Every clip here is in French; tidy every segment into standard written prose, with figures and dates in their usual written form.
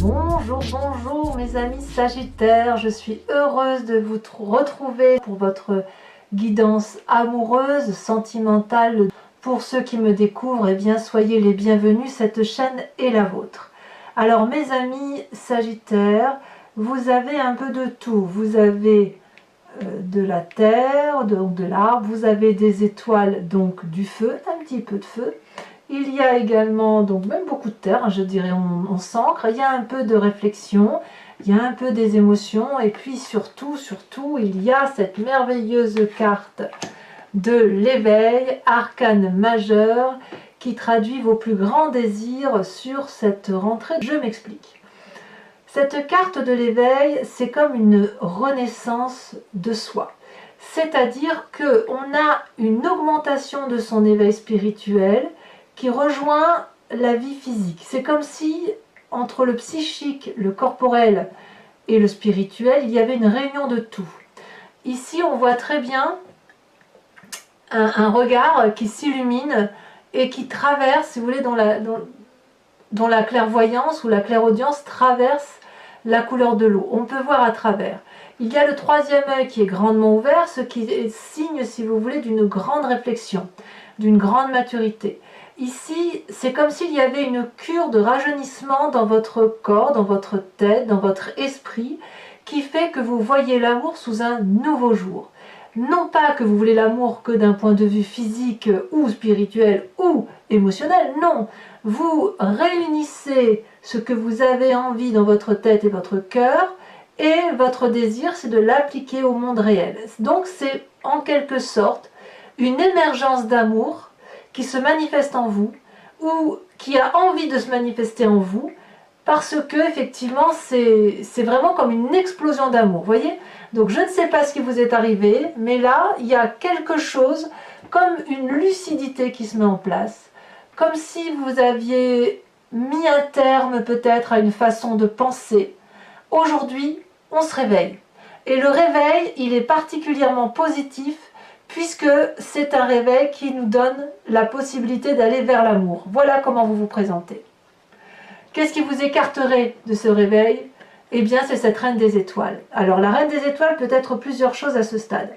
Bonjour, bonjour mes amis Sagittaires, je suis heureuse de vous retrouver pour votre guidance amoureuse, sentimentale. Pour ceux qui me découvrent, eh bien soyez les bienvenus, cette chaîne est la vôtre. Alors mes amis Sagittaires, vous avez un peu de tout, vous avez de la terre, donc de l'arbre, vous avez des étoiles, donc du feu, un petit peu de feu. Il y a également, donc même beaucoup de terre, je dirais, on s'ancre, il y a un peu de réflexion, il y a un peu des émotions, et puis surtout, il y a cette merveilleuse carte de l'éveil, arcane majeur, qui traduit vos plus grands désirs sur cette rentrée. Je m'explique. Cette carte de l'éveil, c'est comme une renaissance de soi. C'est-à-dire qu'on a une augmentation de son éveil spirituel, qui rejoint la vie physique. C'est comme si, entre le psychique, le corporel et le spirituel, il y avait une réunion de tout. Ici, on voit très bien un regard qui s'illumine et qui traverse, si vous voulez, dont la clairvoyance ou la clairaudience traverse la couleur de l'eau. On peut voir à travers. Il y a le troisième œil qui est grandement ouvert, ce qui est signe, si vous voulez, d'une grande réflexion, d'une grande maturité. Ici, c'est comme s'il y avait une cure de rajeunissement dans votre corps, dans votre tête, dans votre esprit, qui fait que vous voyez l'amour sous un nouveau jour. Non pas que vous voulez l'amour que d'un point de vue physique ou spirituel ou émotionnel, non. Vous réunissez ce que vous avez envie dans votre tête et votre cœur, et votre désir, c'est de l'appliquer au monde réel. Donc c'est en quelque sorte une émergence d'amour qui se manifeste en vous, ou qui a envie de se manifester en vous, parce que effectivement c'est vraiment comme une explosion d'amour, voyez. Donc je ne sais pas ce qui vous est arrivé, mais là il y a quelque chose comme une lucidité qui se met en place, comme si vous aviez mis un terme peut-être à une façon de penser. Aujourd'hui on se réveille, et le réveil il est particulièrement positif, puisque c'est un réveil qui nous donne la possibilité d'aller vers l'amour. Voilà comment vous vous présentez. Qu'est-ce qui vous écarterait de ce réveil? Eh bien, c'est cette reine des étoiles. Alors, la reine des étoiles peut être plusieurs choses à ce stade.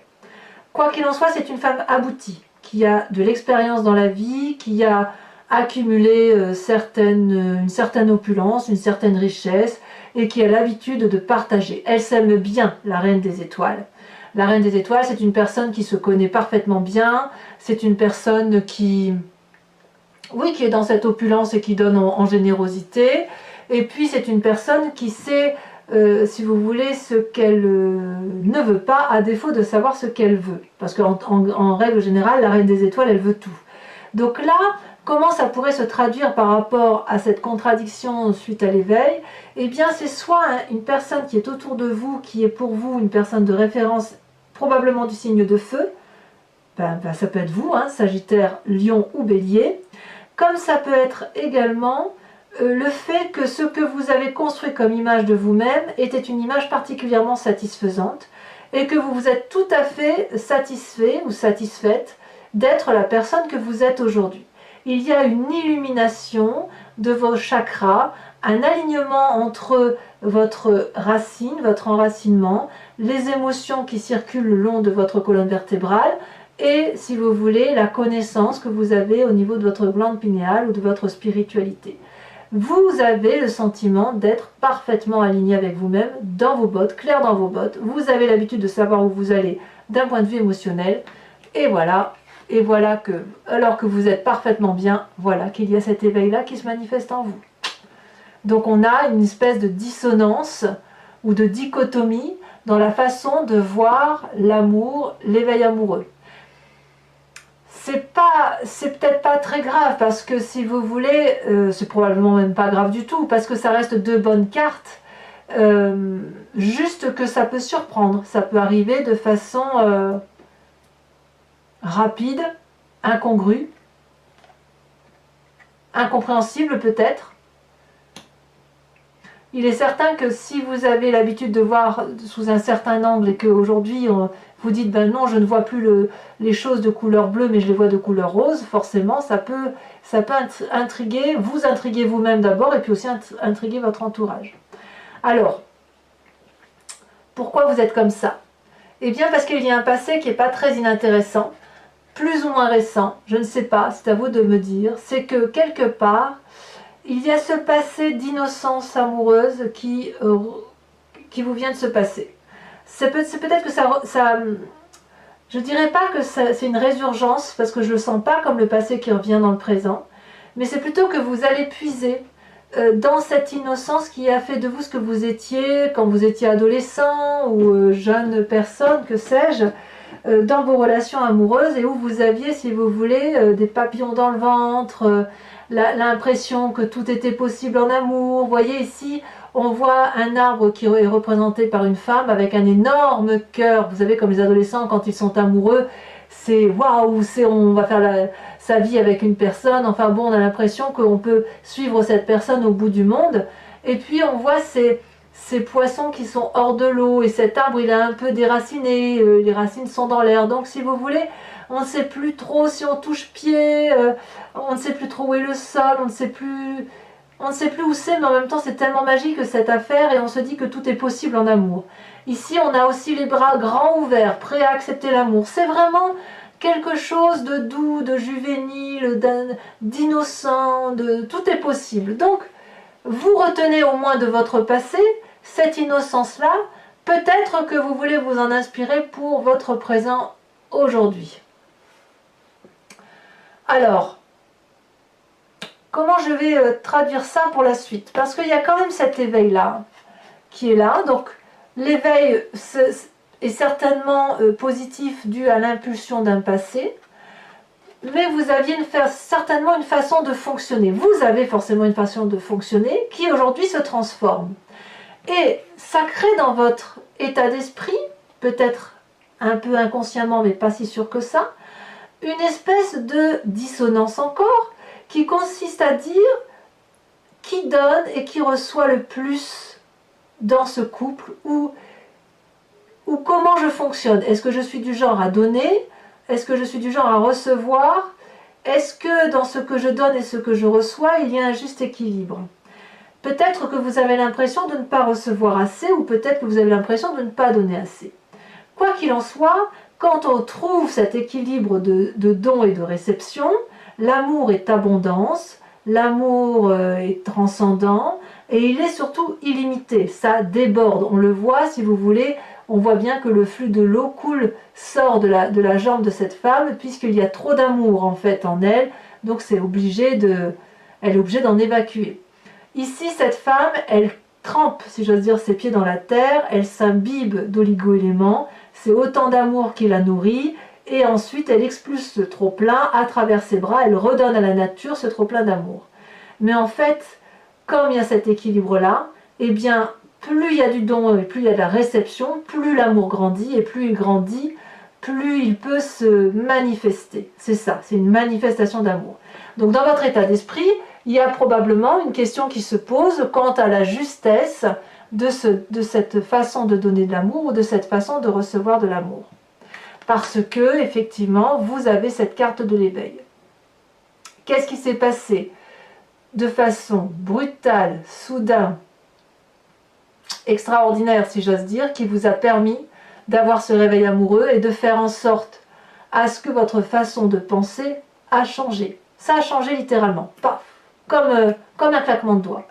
Quoi qu'il en soit, c'est une femme aboutie, qui a de l'expérience dans la vie, qui a accumulé une certaine opulence, une certaine richesse, et qui a l'habitude de partager. Elle s'aime bien, la reine des étoiles. La reine des étoiles, c'est une personne qui se connaît parfaitement bien, c'est une personne qui est dans cette opulence et qui donne en générosité, et puis c'est une personne qui sait, si vous voulez, ce qu'elle ne veut pas, à défaut de savoir ce qu'elle veut. Parce qu'en règle générale, la reine des étoiles, elle veut tout. Donc là, comment ça pourrait se traduire par rapport à cette contradiction suite à l'éveil? Eh bien, c'est soit une personne qui est autour de vous, qui est pour vous une personne de référence, probablement du signe de feu, ça peut être vous, Sagittaire, Lion ou Bélier, comme ça peut être également le fait que ce que vous avez construit comme image de vous-même était une image particulièrement satisfaisante, et que vous vous êtes tout à fait satisfait ou satisfaite d'être la personne que vous êtes aujourd'hui. Il y a une illumination de vos chakras, un alignement entre votre racine, votre enracinement, les émotions qui circulent le long de votre colonne vertébrale, et, si vous voulez, la connaissance que vous avez au niveau de votre glande pinéale ou de votre spiritualité. Vous avez le sentiment d'être parfaitement aligné avec vous-même, dans vos bottes, clair dans vos bottes. Vous avez l'habitude de savoir où vous allez d'un point de vue émotionnel. Et voilà que, alors que vous êtes parfaitement bien, voilà qu'il y a cet éveil-là qui se manifeste en vous. Donc on a une espèce de dissonance ou de dichotomie dans la façon de voir l'amour, l'éveil amoureux. C'est peut-être pas très grave, parce que si vous voulez, c'est probablement même pas grave du tout, parce que ça reste deux bonnes cartes, juste que ça peut surprendre, ça peut arriver de façon rapide, incongrue, incompréhensible peut-être. Il est certain que si vous avez l'habitude de voir sous un certain angle et qu'aujourd'hui vous dites ben non, je ne vois plus les choses de couleur bleue mais je les vois de couleur rose, forcément ça peut intriguer, vous intriguer vous-même d'abord et puis aussi intriguer votre entourage. Alors, pourquoi vous êtes comme ça? Eh bien parce qu'il y a un passé qui n'est pas très inintéressant, plus ou moins récent, je ne sais pas, c'est à vous de me dire, c'est que quelque part, il y a ce passé d'innocence amoureuse qui vous vient de se passer. C'est peut-être que ça je dirais pas que c'est une résurgence, parce que je le sens pas comme le passé qui revient dans le présent, mais c'est plutôt que vous allez puiser dans cette innocence qui a fait de vous ce que vous étiez quand vous étiez adolescent ou jeune personne, que sais-je, dans vos relations amoureuses et où vous aviez, si vous voulez, des papillons dans le ventre, l'impression que tout était possible en amour. Vous voyez ici, on voit un arbre qui est représenté par une femme avec un énorme cœur. Vous savez, comme les adolescents, quand ils sont amoureux, c'est waouh, on va faire sa vie avec une personne. Enfin bon, on a l'impression qu'on peut suivre cette personne au bout du monde. Et puis on voit ces poissons qui sont hors de l'eau et cet arbre il est un peu déraciné, les racines sont dans l'air. Donc si vous voulez, on ne sait plus trop si on touche pied, on ne sait plus trop où est le sol, on ne sait plus où c'est, mais en même temps c'est tellement magique cette affaire et on se dit que tout est possible en amour. Ici on a aussi les bras grands ouverts, prêts à accepter l'amour. C'est vraiment quelque chose de doux, de juvénile, d'innocent, tout est possible. Donc vous retenez au moins de votre passé cette innocence-là, peut-être que vous voulez vous en inspirer pour votre présent aujourd'hui. Alors, comment je vais traduire ça pour la suite? Parce qu'il y a quand même cet éveil-là, qui est là. Donc, l'éveil est certainement positif dû à l'impulsion d'un passé, mais vous aviez certainement une façon de fonctionner. Vous avez forcément une façon de fonctionner qui aujourd'hui se transforme. Et ça crée dans votre état d'esprit, peut-être un peu inconsciemment, mais pas si sûr que ça, une espèce de dissonance encore, qui consiste à dire qui donne et qui reçoit le plus dans ce couple, ou comment je fonctionne. Est-ce que je suis du genre à donner? Est-ce que je suis du genre à recevoir? Est-ce que dans ce que je donne et ce que je reçois, il y a un juste équilibre? Peut-être que vous avez l'impression de ne pas recevoir assez, ou peut-être que vous avez l'impression de ne pas donner assez. Quoi qu'il en soit, quand on trouve cet équilibre de don et de réception, l'amour est abondance, l'amour est transcendant, et il est surtout illimité. Ça déborde, on le voit si vous voulez, on voit bien que le flux de l'eau sort de la jambe de cette femme, puisqu'il y a trop d'amour en fait en elle, donc elle est obligée d'en évacuer. Ici, cette femme, elle trempe, si j'ose dire, ses pieds dans la terre, elle s'imbibe d'oligo-éléments, c'est autant d'amour qui la nourrit, et ensuite elle expulse ce trop-plein à travers ses bras, elle redonne à la nature ce trop-plein d'amour. Mais en fait, comme il y a cet équilibre-là, eh bien, plus il y a du don et plus il y a de la réception, plus l'amour grandit, et plus il grandit, plus il peut se manifester. C'est ça, c'est une manifestation d'amour. Donc dans votre état d'esprit, il y a probablement une question qui se pose quant à la justesse de cette façon de donner de l'amour ou de cette façon de recevoir de l'amour. Parce que, effectivement, vous avez cette carte de l'éveil. Qu'est-ce qui s'est passé de façon brutale, soudain, extraordinaire, si j'ose dire, qui vous a permis d'avoir ce réveil amoureux et de faire en sorte à ce que votre façon de penser a changé. Ça a changé littéralement, paf, comme un claquement de doigts.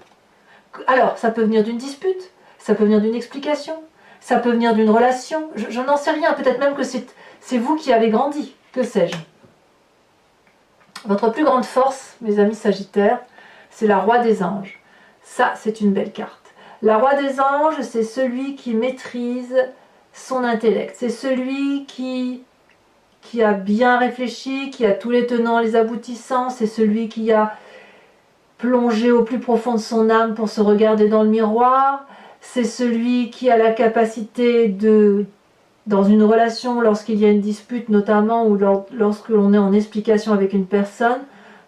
Alors, ça peut venir d'une dispute, ça peut venir d'une explication, ça peut venir d'une relation, je n'en sais rien, peut-être même que c'est vous qui avez grandi, que sais-je. Votre plus grande force, mes amis Sagittaires, c'est la Roi des Anges. Ça, c'est une belle carte. La Roi des Anges, c'est celui qui maîtrise son intellect, c'est celui qui a bien réfléchi, qui a tous les tenants, les aboutissants, c'est celui qui a plongé au plus profond de son âme pour se regarder dans le miroir, c'est celui qui a la capacité de, dans une relation, lorsqu'il y a une dispute notamment, ou lorsque l'on est en explication avec une personne,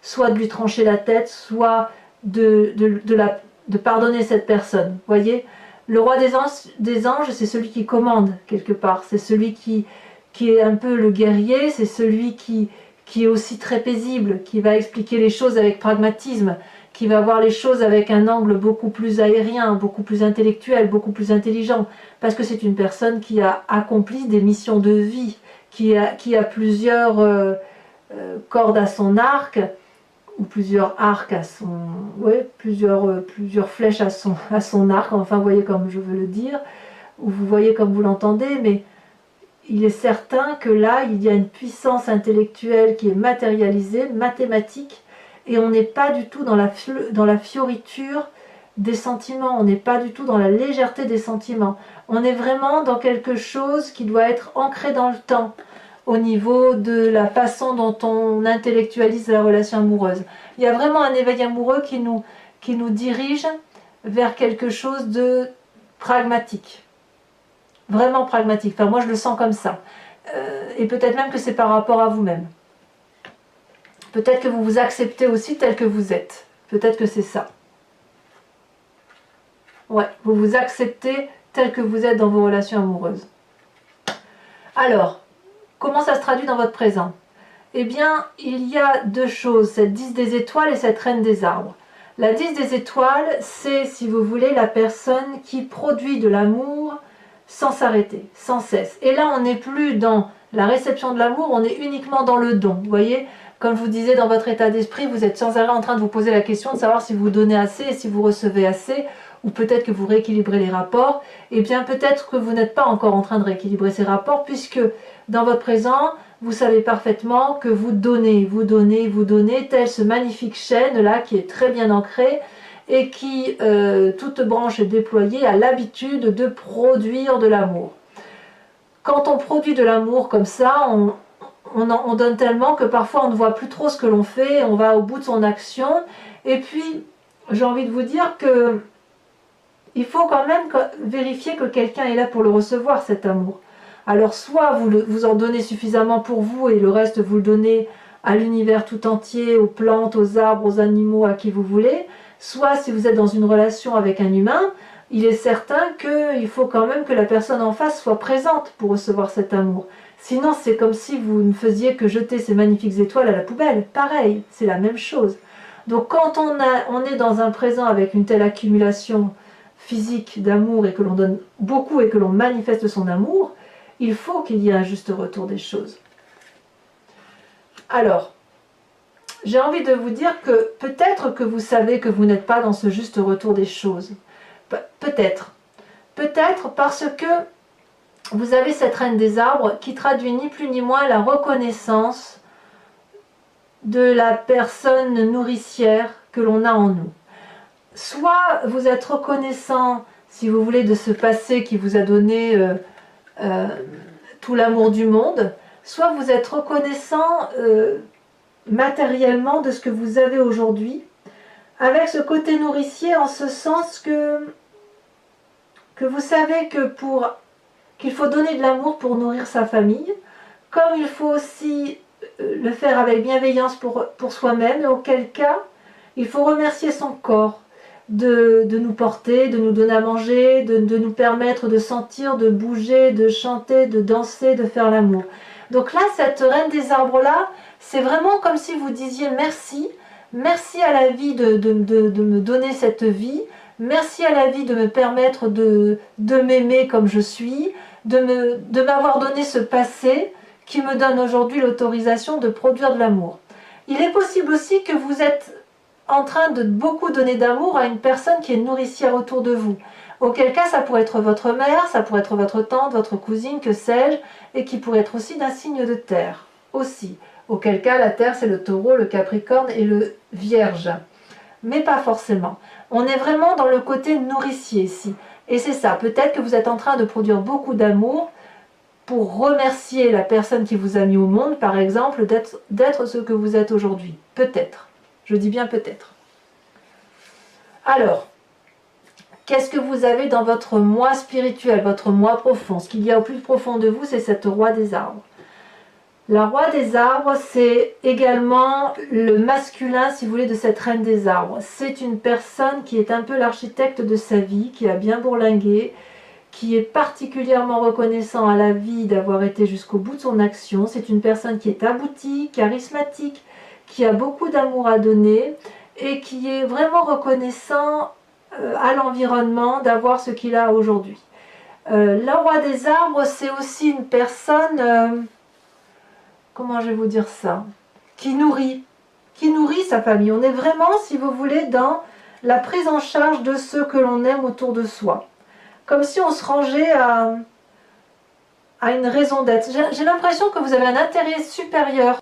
soit de lui trancher la tête, soit de de pardonner cette personne. Voyez, le roi des anges, c'est celui qui commande quelque part, c'est celui qui est un peu le guerrier, c'est celui qui est aussi très paisible, qui va expliquer les choses avec pragmatisme, qui va voir les choses avec un angle beaucoup plus aérien, beaucoup plus intellectuel, beaucoup plus intelligent, parce que c'est une personne qui a accompli des missions de vie, qui a plusieurs cordes à son arc, ou plusieurs arcs à son... Ouais, plusieurs flèches à son arc, enfin vous voyez comme je veux le dire, ou vous voyez comme vous l'entendez, mais il est certain que là, il y a une puissance intellectuelle qui est matérialisée, mathématique, et on n'est pas du tout dans la fioriture des sentiments, on n'est pas du tout dans la légèreté des sentiments. On est vraiment dans quelque chose qui doit être ancré dans le temps, au niveau de la façon dont on intellectualise la relation amoureuse. Il y a vraiment un éveil amoureux qui nous dirige vers quelque chose de pragmatique. Vraiment pragmatique. Enfin, moi, je le sens comme ça. Et peut-être même que c'est par rapport à vous-même. Peut-être que vous vous acceptez aussi tel que vous êtes. Peut-être que c'est ça. Ouais, vous vous acceptez tel que vous êtes dans vos relations amoureuses. Alors, comment ça se traduit dans votre présent? Eh bien, il y a deux choses, cette 10 des étoiles et cette reine des arbres. La 10 des étoiles, c'est, si vous voulez, la personne qui produit de l'amour sans s'arrêter, sans cesse. Et là, on n'est plus dans la réception de l'amour, on est uniquement dans le don. Vous voyez, comme je vous disais, dans votre état d'esprit, vous êtes sans arrêt en train de vous poser la question de savoir si vous donnez assez et si vous recevez assez, ou peut-être que vous rééquilibrez les rapports. Eh bien, peut-être que vous n'êtes pas encore en train de rééquilibrer ces rapports, puisque dans votre présent, vous savez parfaitement que vous donnez, telle ce magnifique chêne-là qui est très bien ancré, et qui, toute branche déployée, a l'habitude de produire de l'amour. Quand on produit de l'amour comme ça, on donne tellement que parfois on ne voit plus trop ce que l'on fait, on va au bout de son action, et puis j'ai envie de vous dire que il faut quand même vérifier que quelqu'un est là pour le recevoir, cet amour. Alors soit vous en donnez suffisamment pour vous et le reste vous le donnez à l'univers tout entier, aux plantes, aux arbres, aux animaux, à qui vous voulez, soit si vous êtes dans une relation avec un humain, il est certain qu'il faut quand même que la personne en face soit présente pour recevoir cet amour. Sinon, c'est comme si vous ne faisiez que jeter ces magnifiques étoiles à la poubelle. Pareil, c'est la même chose. Donc quand on est dans un présent avec une telle accumulation physique d'amour et que l'on donne beaucoup et que l'on manifeste son amour, il faut qu'il y ait un juste retour des choses. Alors, j'ai envie de vous dire que peut-être que vous savez que vous n'êtes pas dans ce juste retour des choses. Peut-être. Peut-être parce que vous avez cette reine des arbres qui traduit ni plus ni moins la reconnaissance de la personne nourricière que l'on a en nous. Soit vous êtes reconnaissant, si vous voulez, de ce passé qui vous a donné tout l'amour du monde, soit vous êtes reconnaissant matériellement de ce que vous avez aujourd'hui, avec ce côté nourricier en ce sens que vous savez que qu'il faut donner de l'amour pour nourrir sa famille, comme il faut aussi le faire avec bienveillance pour soi-même, et auquel cas il faut remercier son corps de nous porter, de nous donner à manger, de nous permettre de sentir, de bouger, de chanter, de danser, de faire l'amour. Donc là, cette reine des arbres-là, c'est vraiment comme si vous disiez merci, merci à la vie de me donner cette vie, merci à la vie de me permettre de m'aimer comme je suis, de m'avoir donné ce passé qui me donne aujourd'hui l'autorisation de produire de l'amour. Il est possible aussi que vous êtes en train de beaucoup donner d'amour à une personne qui est nourricière autour de vous. Auquel cas, ça pourrait être votre mère, ça pourrait être votre tante, votre cousine, que sais-je, et qui pourrait être aussi d'un signe de terre, aussi. Auquel cas, la terre, c'est le taureau, le capricorne et le vierge. Mais pas forcément. On est vraiment dans le côté nourricier ici. Et c'est ça, peut-être que vous êtes en train de produire beaucoup d'amour pour remercier la personne qui vous a mis au monde, par exemple, d'être ce que vous êtes aujourd'hui. Peut-être. Je dis bien peut-être. Alors, qu'est-ce que vous avez dans votre moi spirituel, votre moi profond? Ce qu'il y a au plus profond de vous, c'est cette roi des arbres. La roi des arbres, c'est également le masculin, si vous voulez, de cette reine des arbres. C'est une personne qui est un peu l'architecte de sa vie, qui a bien bourlingué, qui est particulièrement reconnaissant à la vie d'avoir été jusqu'au bout de son action. C'est une personne qui est aboutie, charismatique, qui a beaucoup d'amour à donner et qui est vraiment reconnaissant à l'environnement d'avoir ce qu'il a aujourd'hui. Le roi des arbres, c'est aussi une personne, comment je vais vous dire ça, qui nourrit sa famille. On est vraiment, si vous voulez, dans la prise en charge de ceux que l'on aime autour de soi. Comme si on se rangeait à une raison d'être. J'ai l'impression que vous avez un intérêt supérieur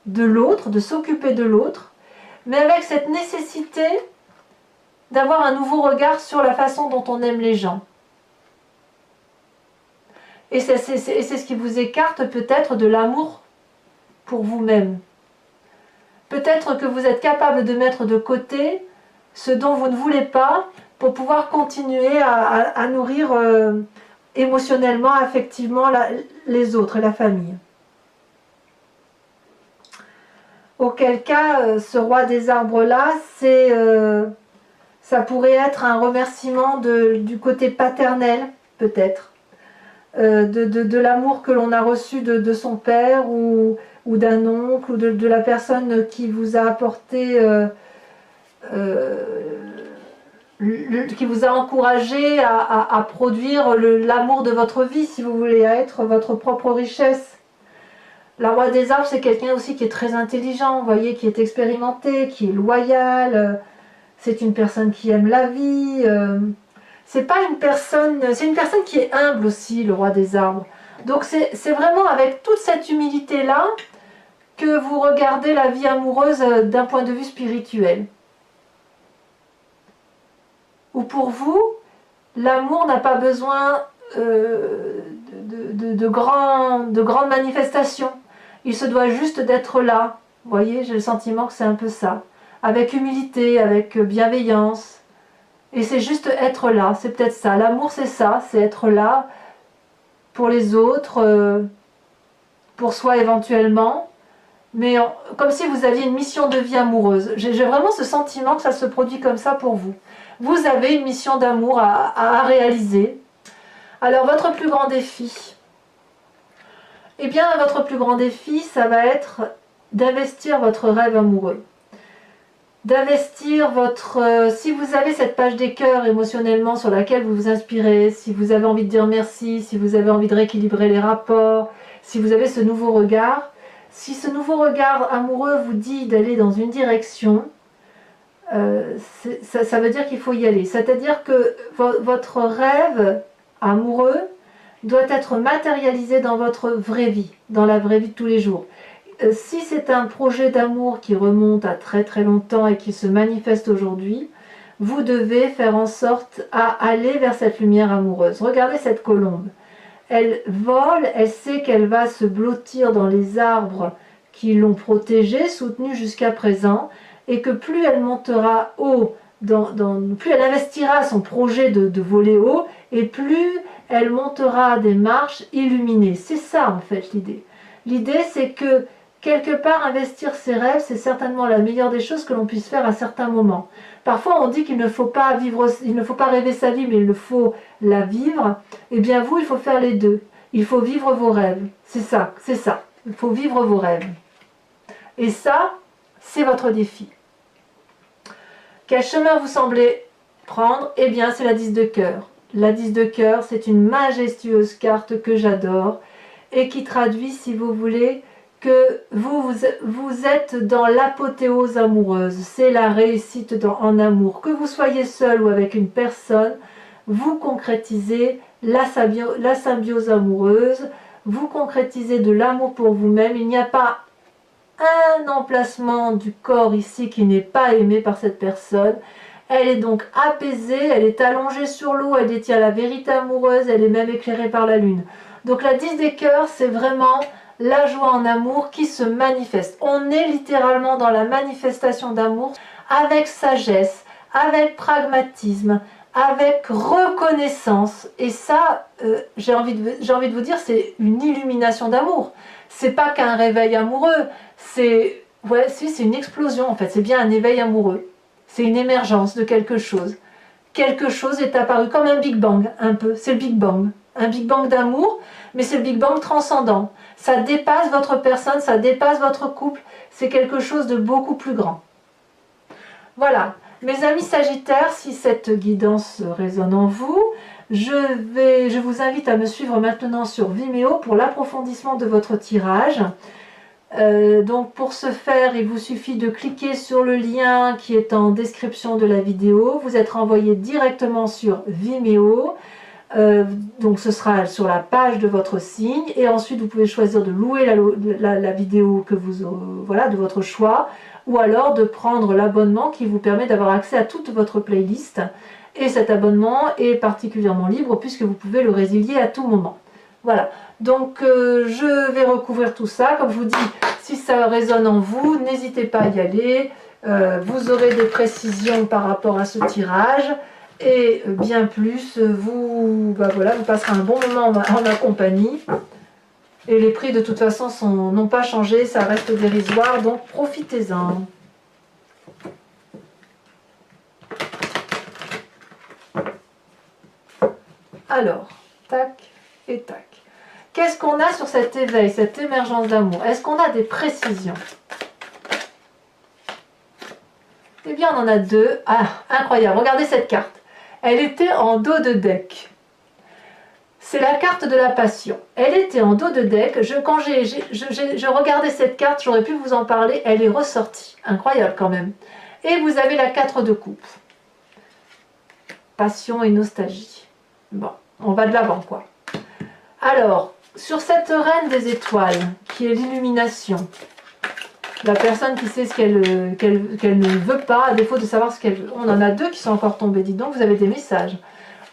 de l'autre, de s'occuper de l'autre, mais avec cette nécessité d'avoir un nouveau regard sur la façon dont on aime les gens. Et c'est ce qui vous écarte peut-être de l'amour pour vous-même. Peut-être que vous êtes capable de mettre de côté ce dont vous ne voulez pas pour pouvoir continuer à nourrir émotionnellement, affectivement les autres, la famille. Auquel cas, ce roi des arbres-là, ça pourrait être un remerciement du côté paternel, peut-être, de l'amour que l'on a reçu de son père ou d'un oncle ou de la personne qui vous a apporté, qui vous a encouragé à produire l'amour de votre vie, si vous voulez, à être votre propre richesse. La roi des arbres, c'est quelqu'un aussi qui est très intelligent, vous voyez, qui est expérimenté, qui est loyal. C'est une personne qui aime la vie. C'est une personne qui est humble aussi, le roi des arbres. Donc c'est vraiment avec toute cette humilité-là que vous regardez la vie amoureuse d'un point de vue spirituel. Ou pour vous, l'amour n'a pas besoin de grandes manifestations. Il se doit juste d'être là. Vous voyez, j'ai le sentiment que c'est un peu ça. Avec humilité, avec bienveillance. Et c'est juste être là, c'est peut-être ça. L'amour, c'est ça, c'est être là pour les autres, pour soi éventuellement. Mais comme si vous aviez une mission de vie amoureuse. J'ai vraiment ce sentiment que ça se produit comme ça pour vous. Vous avez une mission d'amour à réaliser. Alors, votre plus grand défi, eh bien, votre plus grand défi, ça va être d'investir votre rêve amoureux. D'investir si vous avez cette page des cœurs émotionnellement sur laquelle vous vous inspirez, si vous avez envie de dire merci, si vous avez envie de rééquilibrer les rapports, si vous avez ce nouveau regard, si ce nouveau regard amoureux vous dit d'aller dans une direction, ça veut dire qu'il faut y aller. C'est-à-dire que votre rêve amoureux doit être matérialisé dans votre vraie vie, dans la vraie vie de tous les jours. Si c'est un projet d'amour qui remonte à très très longtemps et qui se manifeste aujourd'hui, vous devez faire en sorte à aller vers cette lumière amoureuse. Regardez cette colombe. Elle vole, elle sait qu'elle va se blottir dans les arbres qui l'ont protégée, soutenue jusqu'à présent, et que plus elle montera haut, plus elle investira son projet de voler haut, et plus elle montera des marches illuminées. C'est ça en fait l'idée. L'idée c'est que quelque part investir ses rêves, c'est certainement la meilleure des choses que l'on puisse faire à certains moments. Parfois on dit qu'il ne faut pas rêver sa vie, mais il faut la vivre. Eh bien vous, il faut faire les deux. Il faut vivre vos rêves. C'est ça. Il faut vivre vos rêves. Et ça, c'est votre défi. Quel chemin vous semblez prendre? Eh bien, c'est la 10 de cœur. La 10 de cœur, c'est une majestueuse carte que j'adore et qui traduit, si vous voulez, que vous êtes dans l'apothéose amoureuse. C'est la réussite en amour. Que vous soyez seul ou avec une personne, vous concrétisez la symbiose amoureuse, vous concrétisez de l'amour pour vous-même. Il n'y a pas un emplacement du corps ici qui n'est pas aimé par cette personne. Elle est donc apaisée, elle est allongée sur l'eau, elle détient la vérité amoureuse, elle est même éclairée par la lune. Donc la 10 des cœurs, c'est vraiment la joie en amour qui se manifeste. On est littéralement dans la manifestation d'amour avec sagesse, avec pragmatisme, avec reconnaissance. Et ça, j'ai envie de vous dire, c'est une illumination d'amour. C'est pas qu'un réveil amoureux, c'est c'est une explosion en fait, c'est bien un éveil amoureux. C'est une émergence de quelque chose. Quelque chose est apparu comme un Big Bang, un peu. C'est le Big Bang. Un Big Bang d'amour, mais c'est le Big Bang transcendant. Ça dépasse votre personne, ça dépasse votre couple. C'est quelque chose de beaucoup plus grand. Voilà. Mes amis Sagittaires, si cette guidance résonne en vous, je vous invite à me suivre maintenant sur Vimeo pour l'approfondissement de votre tirage. Donc pour ce faire, il vous suffit de cliquer sur le lien qui est en description de la vidéo. Vous êtes renvoyé directement sur Vimeo. Donc ce sera sur la page de votre signe. Et ensuite, vous pouvez choisir de louer la vidéo que de votre choix. Ou alors de prendre l'abonnement qui vous permet d'avoir accès à toute votre playlist. Et cet abonnement est particulièrement libre puisque vous pouvez le résilier à tout moment. Voilà, donc je vais recouvrir tout ça. Comme je vous dis, si ça résonne en vous, n'hésitez pas à y aller. Vous aurez des précisions par rapport à ce tirage. Et bien plus, vous passerez un bon moment en ma compagnie. Et les prix de toute façon n'ont pas changé, ça reste dérisoire, donc profitez-en. Alors, tac et tac. Qu'est-ce qu'on a sur cet éveil, cette émergence d'amour? Est-ce qu'on a des précisions? Eh bien, on en a deux. Ah, incroyable, regardez cette carte. Elle était en dos de deck. C'est la carte de la passion. Elle était en dos de deck. Quand je regardais cette carte, j'aurais pu vous en parler. Elle est ressortie. Incroyable quand même. Et vous avez la 4 de coupe. Passion et nostalgie. Bon, on va de l'avant quoi. Alors, sur cette reine des étoiles, qui est l'illumination, la personne qui sait ce qu'elle ne veut pas, à défaut de savoir ce qu'elle veut. On en a deux qui sont encore tombés. Dites donc, vous avez des messages.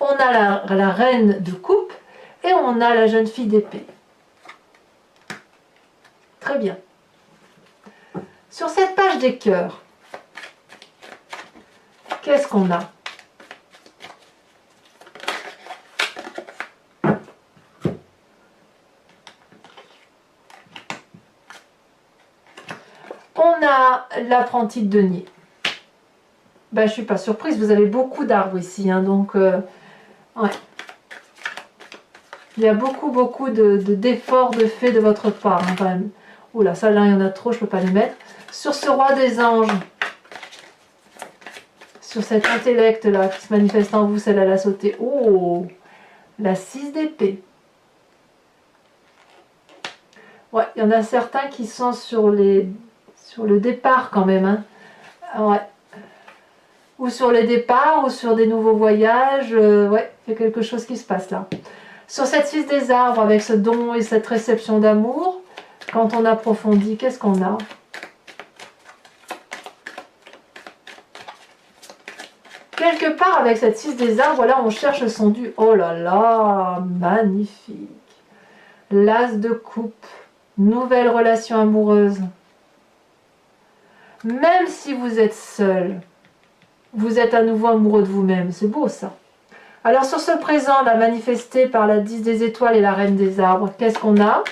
On a la reine de coupe et on a la jeune fille d'épée. Très bien. Sur cette page des cœurs, qu'est-ce qu'on a? On a l'apprenti de denier. Ben, je ne suis pas surprise, vous avez beaucoup d'arbres ici, hein, donc ouais. Il y a beaucoup d'efforts de fait de votre part, hein, quand même. Oula, ça là, il y en a trop, je ne peux pas les mettre. Sur ce roi des anges, sur cet intellect là qui se manifeste en vous, celle-là, elle a sauté. Oh, la 6 d'épée. Ouais, il y en a certains qui sont sur le départ quand même, hein. Ouais. Ou sur les départs, ou sur des nouveaux voyages. Ouais, il y a quelque chose qui se passe là. Sur cette 6 des arbres, avec ce don et cette réception d'amour, quand on approfondit, qu'est-ce qu'on a? Quelque part, avec cette 6 des arbres, là, on cherche son dû. Oh là là, magnifique. L'as de coupe, nouvelle relation amoureuse. Même si vous êtes seul, vous êtes à nouveau amoureux de vous-même. C'est beau ça. Alors sur ce présent, là, manifesté par la 10 des étoiles et la reine des arbres, qu'est-ce qu'on a?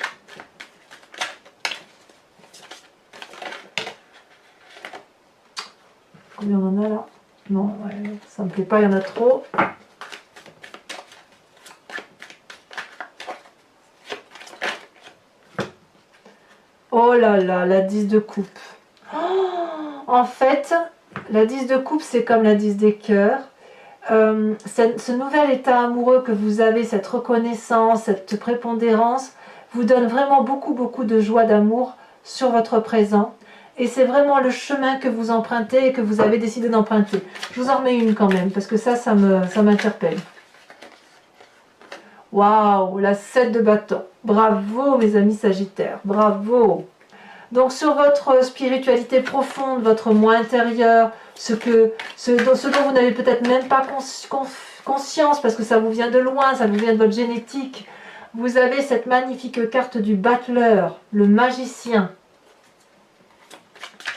Combien on en a là? Non, ouais, ça ne me plaît pas, il y en a trop. Oh là là, la 10 de coupe. En fait, la 10 de coupe, c'est comme la 10 des cœurs. Ce nouvel état amoureux que vous avez, cette reconnaissance, cette prépondérance, vous donne vraiment beaucoup de joie d'amour sur votre présent. Et c'est vraiment le chemin que vous empruntez et que vous avez décidé d'emprunter. Je vous en remets une quand même, parce que ça m'interpelle. Waouh, la 7 de bâton. Bravo mes amis Sagittaires, bravo. Donc sur votre spiritualité profonde, votre moi intérieur, ce dont vous n'avez peut-être même pas conscience, parce que ça vous vient de loin, ça vous vient de votre génétique, vous avez cette magnifique carte du battleur, le magicien.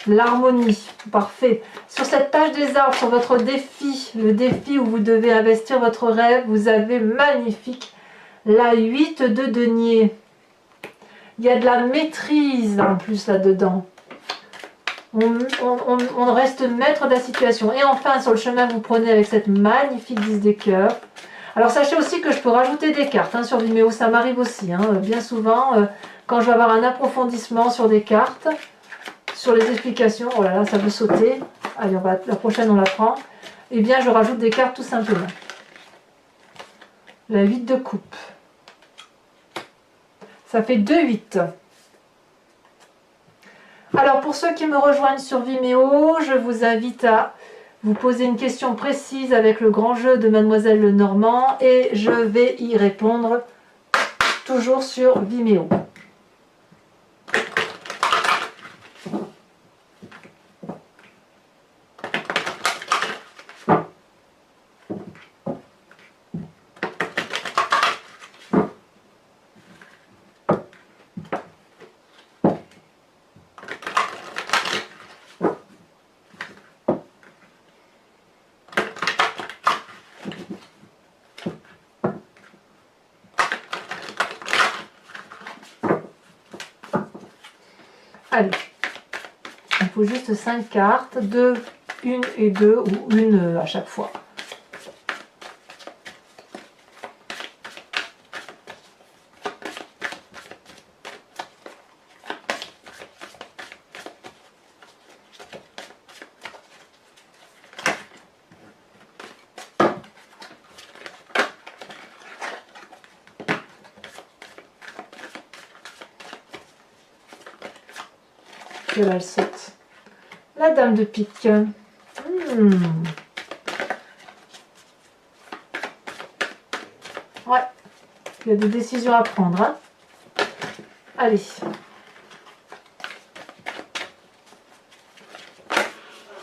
l'harmonie, parfait. Sur cette page des arbres, sur votre défi, le défi où vous devez investir votre rêve, vous avez magnifique la 8 de denier. Il y a de la maîtrise en plus là-dedans. On reste maître de la situation. Et enfin, sur le chemin que vous prenez avec cette magnifique 10 des cœurs. Alors sachez aussi que je peux rajouter des cartes hein, sur Vimeo, ça m'arrive aussi. Hein, bien souvent, quand je vais avoir un approfondissement sur des cartes, sur les explications, oh là là, ça veut sauter. Allez, la prochaine on la prend. Eh bien, je rajoute des cartes tout simplement. La 8 de coupe. Ça fait 2 8. Alors, pour ceux qui me rejoignent sur Vimeo, je vous invite à vous poser une question précise avec le grand jeu de Mademoiselle Lenormand et je vais y répondre toujours sur Vimeo. Allez, il faut juste 5 cartes, 2, 1 et 2 ou une à chaque fois. Et là, elle saute. La dame de pique. Ouais, il y a des décisions à prendre. Hein. Allez.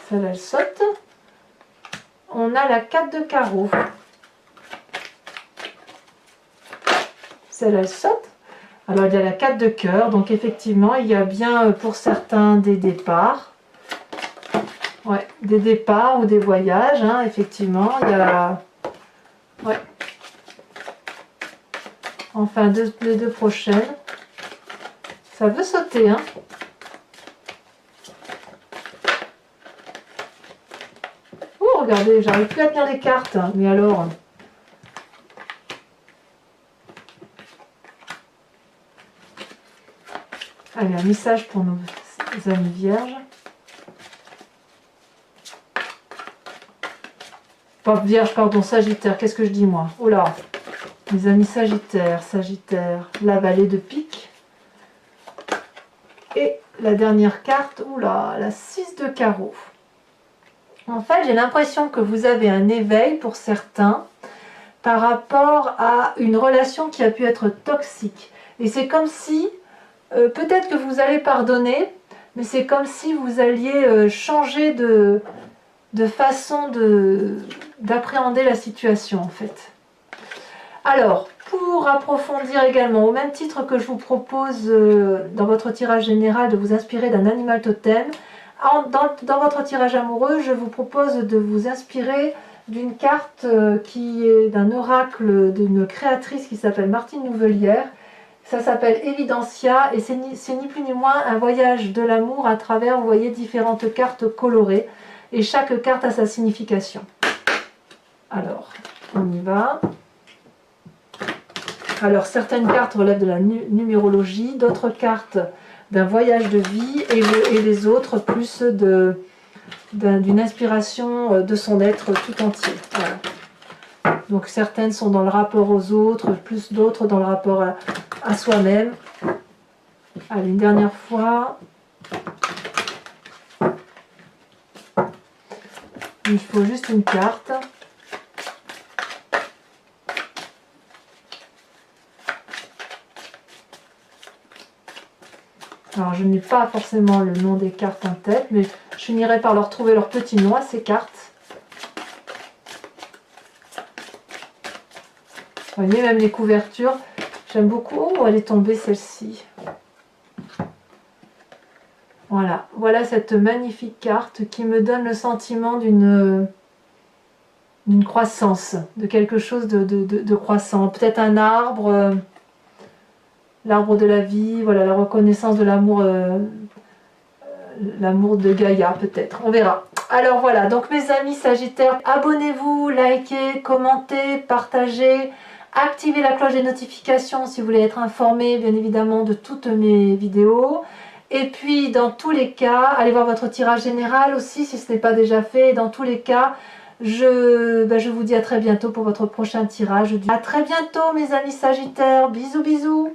Celle-là, elle saute. On a la 4 de carreau. Celle-là, elle saute. Alors, il y a la 4 de cœur. Donc, effectivement, il y a bien pour certains des départs. Ouais, des départs ou des voyages. Hein, effectivement, il y a... Ouais. Enfin, les deux prochaines. Ça veut sauter, hein. Oh, regardez, j'arrive plus à tenir les cartes. Hein, mais alors... Allez, un message pour nos amis vierges. Pas vierge, pardon, sagittaire. Qu'est-ce que je dis moi? Oh là, mes amis sagittaires, sagittaire. La vallée de pique. Et la dernière carte, oula, la 6 de carreau. En fait, j'ai l'impression que vous avez un éveil pour certains par rapport à une relation qui a pu être toxique. Et c'est comme si... peut-être que vous allez pardonner, mais c'est comme si vous alliez changer de façon d'appréhender la situation en fait. Alors, pour approfondir également, au même titre que je vous propose dans votre tirage général de vous inspirer d'un animal totem, dans votre tirage amoureux, je vous propose de vous inspirer d'une carte qui est d'un oracle d'une créatrice qui s'appelle Martine Nouvelière. Ça s'appelle Evidencia et c'est ni plus ni moins un voyage de l'amour à travers, vous voyez, différentes cartes colorées. Et chaque carte a sa signification. Alors, on y va. Alors, certaines cartes relèvent de la numérologie, d'autres cartes d'un voyage de vie et les autres plus d'une inspiration de son être tout entier. Voilà. Donc, certaines sont dans le rapport aux autres, plus d'autres dans le rapport à soi-même. Allez, une dernière fois. Il faut juste une carte. Alors, je n'ai pas forcément le nom des cartes en tête, mais je finirai par leur trouver leur petit nom à ces cartes. Vous voyez, même les couvertures, j'aime beaucoup. Oh, elle est tombée celle-ci. Voilà, voilà cette magnifique carte qui me donne le sentiment d'une croissance, de quelque chose de croissant. Peut-être un arbre, l'arbre de la vie, voilà, la reconnaissance de l'amour, l'amour de Gaïa peut-être, on verra. Alors voilà, donc mes amis Sagittaires, abonnez-vous, likez, commentez, partagez, activez la cloche des notifications si vous voulez être informé bien évidemment de toutes mes vidéos. Et puis dans tous les cas, allez voir votre tirage général aussi si ce n'est pas déjà fait. Dans tous les cas, je vous dis à très bientôt pour votre prochain tirage. À très bientôt mes amis Sagittaires, bisous bisous.